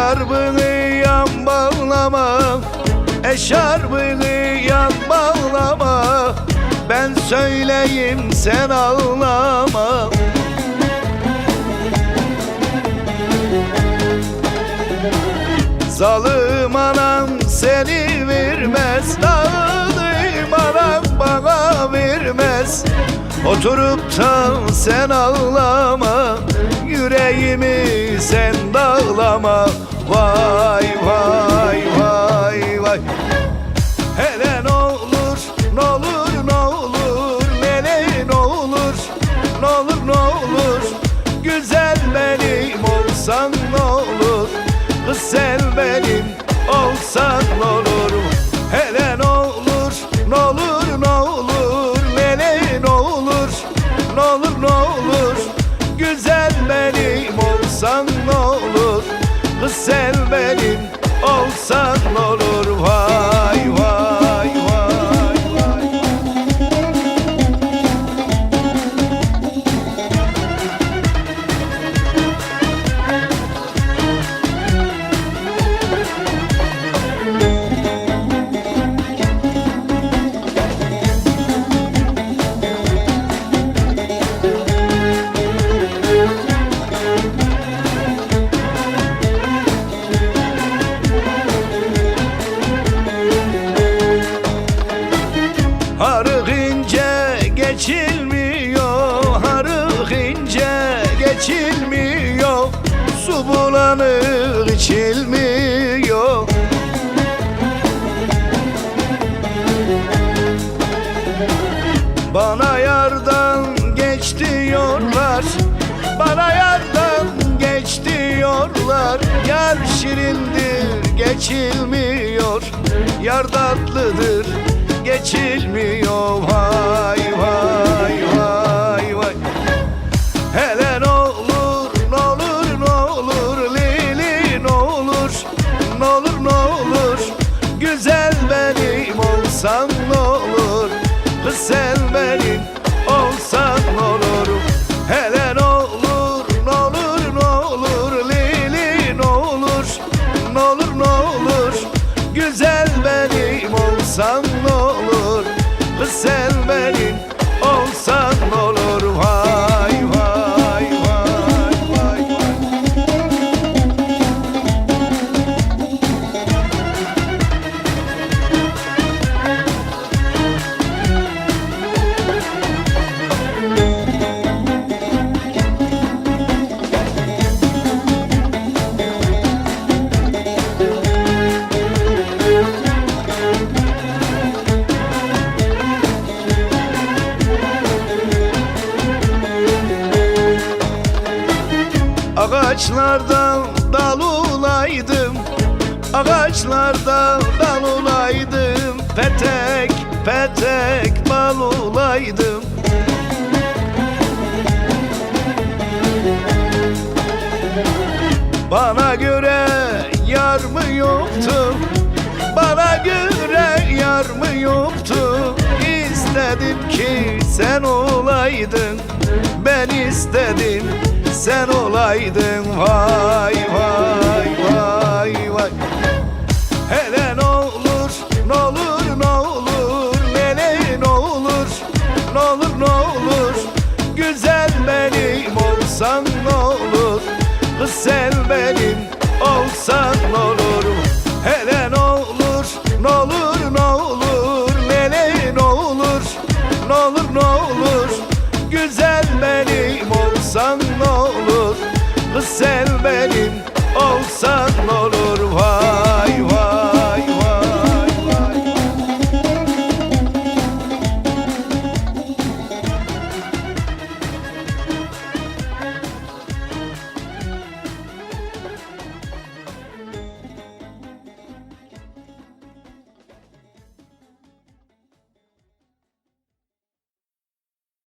Eşarbını yan bağlama, eşarbını yan bağlama. Ben söyleyeyim sen ağlama. Zalim anam seni vermez, zalim anam bana vermez. Oturup da sen ağlama, yüreğimi sen dağlama. Vay vay vay vay. Hele n'olur, n'olur, n'olur, hele n'olur, n'olur, n'olur. Güzel benim olsan n'olur, kız sen benim olsan n'olur. Hele n'olur, n'olur, n'olur, hele n'olur, n'olur, n'olur. Güzel benim olsan n'olur, kız sen benim olsan n'olur. Vay vay vay vay. Harık ince geçilmiyor, harık ince geçilmiyor. Su bulanık içilmiyor. Bana yardan geç diyorlar, bana yardan geç diyorlar. Yar şirindir geçilmiyor, yar tatlıdır geçilmiyor. Vay vay vay vay. Hele n'olur, n'olur, n'olur, lili n'olur, n'olur, n'olur. Güzel benim olsan n'olur, kız sen benim olsan n'olur. Hele n'olur, n'olur, n'olur, lili n'olur, n'olur, n'olur. Güzel benim olsan n'olur, kız sen benim olsan n'olur. Vay vay vay vay vay. Ağaçlardan dal olaydım, ağaçlardan dal olaydım. Petek petek bal olaydım. Bana göre yar mı yoktu, bana göre yar mı yoktu. İstedim ki sen olaydın, ben istedim sen olaydın. Vay vay vay vay. Hele n'olur, n'olur, n'olur, hele n'olur, n'olur, n'olur. Güzel benim olsan n'olur, kız sen benim olsan n'olur. Hele n'olur, n'olur, n'olur, hele n'olur, n'olur, n'olur. Güzel benim olsan n'olur, kız sen benim olsan n'olur.